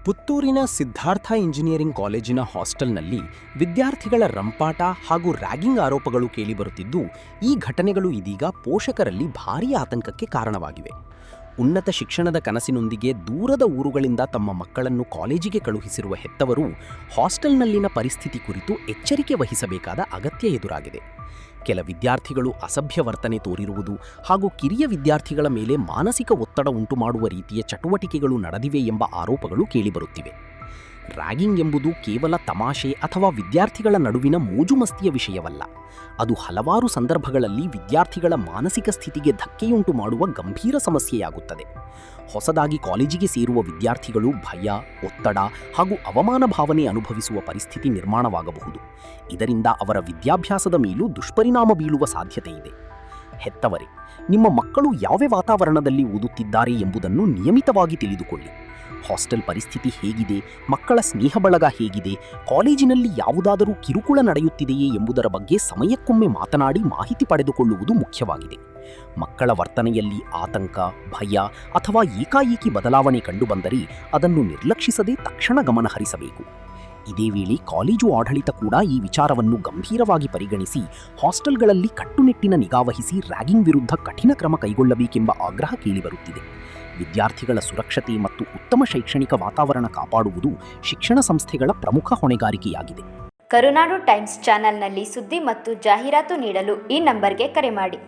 ಪುತ್ತೂರಿನ ಸಿದ್ಧಾರ್ಥ ಇಂಜಿನಿಯರಿಂಗ್ ಕಾಲೇಜಿನ ಹಾಸ್ಟೆಲ್ನಲ್ಲಿ ವಿದ್ಯಾರ್ಥಿಗಳ ರಂಪಾಟ ಹಾಗೂ ರ್ಯಾಗಿಂಗ್ ಆರೋಪಗಳು ಕೇಳಿಬರುತ್ತಿದ್ದು, ಈ ಘಟನೆಗಳು ಇದೀಗ ಪೋಷಕರಲ್ಲಿ ಭಾರೀ ಆತಂಕಕ್ಕೆ ಕಾರಣವಾಗಿವೆ. ಉನ್ನತ ಶಿಕ್ಷಣದ ಕನಸಿನೊಂದಿಗೆ ದೂರದ ಊರುಗಳಿಂದ ತಮ್ಮ ಮಕ್ಕಳನ್ನು ಕಾಲೇಜಿಗೆ ಕಳುಹಿಸಿರುವ ಹೆತ್ತವರು ಹಾಸ್ಟೆಲ್ನಲ್ಲಿನ ಪರಿಸ್ಥಿತಿ ಕುರಿತು ಎಚ್ಚರಿಕೆ ವಹಿಸಬೇಕಾದ ಅಗತ್ಯ ಎದುರಾಗಿದೆ. ಕೆಲ ವಿದ್ಯಾರ್ಥಿಗಳು ಅಸಭ್ಯ ವರ್ತನೆ ತೋರಿರುವುದು ಹಾಗೂ ಕಿರಿಯ ವಿದ್ಯಾರ್ಥಿಗಳ ಮೇಲೆ ಮಾನಸಿಕ ಒತ್ತಡ ಉಂಟುಮಾಡುವ ರೀತಿಯ ಚಟುವಟಿಕೆಗಳು ನಡೆದಿವೆ ಎಂಬ ಆರೋಪಗಳು ಕೇಳಿಬರುತ್ತಿವೆ. ರ್ಯಾಗಿಂಗ್ ಎಂಬುದು ಕೇವಲ ತಮಾಷೆ ಅಥವಾ ವಿದ್ಯಾರ್ಥಿಗಳ ನಡುವಿನ ಮೋಜುಮಸ್ತಿಯ ವಿಷಯವಲ್ಲ. ಅದು ಹಲವಾರು ಸಂದರ್ಭಗಳಲ್ಲಿ ವಿದ್ಯಾರ್ಥಿಗಳ ಮಾನಸಿಕ ಸ್ಥಿತಿಗೆ ಧಕ್ಕೆಯುಂಟು ಮಾಡುವ ಗಂಭೀರ ಸಮಸ್ಯೆಯಾಗುತ್ತದೆ. ಹೊಸದಾಗಿ ಕಾಲೇಜಿಗೆ ಸೇರುವ ವಿದ್ಯಾರ್ಥಿಗಳು ಭಯ, ಒತ್ತಡ ಹಾಗೂ ಅವಮಾನ ಭಾವನೆ ಅನುಭವಿಸುವ ಪರಿಸ್ಥಿತಿ ನಿರ್ಮಾಣವಾಗಬಹುದು. ಇದರಿಂದ ಅವರ ವಿದ್ಯಾಭ್ಯಾಸದ ಮೇಲೂ ದುಷ್ಪರಿಣಾಮ ಬೀಳುವ ಸಾಧ್ಯತೆ ಇದೆ. ಹೆತ್ತವರೇ, ನಿಮ್ಮ ಮಕ್ಕಳು ಯಾವ ವಾತಾವರಣದಲ್ಲಿ ಓದುತ್ತಿದ್ದಾರೆ ಎಂಬುದನ್ನು ನಿಯಮಿತವಾಗಿ ತಿಳಿದುಕೊಳ್ಳಿ. ಹಾಸ್ಟೆಲ್ ಪರಿಸ್ಥಿತಿ ಹೇಗಿದೆ, ಮಕ್ಕಳ ಸ್ನೇಹ ಬಳಗ ಹೇಗಿದೆ, ಕಾಲೇಜಿನಲ್ಲಿ ಯಾವುದಾದರೂ ಕಿರುಕುಳ ನಡೆಯುತ್ತಿದೆಯೇ ಎಂಬುದರ ಬಗ್ಗೆ ಸಮಯಕ್ಕೊಮ್ಮೆ ಮಾತನಾಡಿ ಮಾಹಿತಿ ಪಡೆದುಕೊಳ್ಳುವುದು ಮುಖ್ಯವಾಗಿದೆ. ಮಕ್ಕಳ ವರ್ತನೆಯಲ್ಲಿ ಆತಂಕ, ಭಯ ಅಥವಾ ಏಕಾಏಕಿ ಬದಲಾವಣೆ ಕಂಡುಬಂದರೆ ಅದನ್ನು ನಿರ್ಲಕ್ಷಿಸದೆ ತಕ್ಷಣ ಗಮನ ಹರಿಸಬೇಕು. ಇದೇ ವೇಳೆ ಕಾಲೇಜು ಆಡಳಿತ ಕೂಡ ಈ ವಿಚಾರವನ್ನು ಗಂಭೀರವಾಗಿ ಪರಿಗಣಿಸಿ ಹಾಸ್ಟೆಲ್ಗಳಲ್ಲಿ ಕಟ್ಟುನಿಟ್ಟಿನ ನಿಗಾವಹಿಸಿ ರ್ಯಾಗಿಂಗ್ ವಿರುದ್ಧ ಕಠಿಣ ಕ್ರಮ ಕೈಗೊಳ್ಳಬೇಕೆಂಬ ಆಗ್ರಹ ಕೇಳಿಬರುತ್ತಿದೆ. ವಿದ್ಯಾರ್ಥಿಗಳ ಸುರಕ್ಷತೆ ಮತ್ತು ಉತ್ತಮ ಶೈಕ್ಷಣಿಕ ವಾತಾವರಣ ಕಾಪಾಡುವುದು ಶಿಕ್ಷಣ ಸಂಸ್ಥೆಗಳ ಪ್ರಮುಖ ಹೊಣೆಗಾರಿಕೆಯಾಗಿದೆ. ಕರುನಾಡು ಟೈಮ್ಸ್ ಚಾನೆಲ್ನಲ್ಲಿ ಸುದ್ದಿ ಮತ್ತು ಜಾಹೀರಾತು ನೀಡಲು ಈ ನಂಬರ್ಗೆ ಕರೆ ಮಾಡಿ.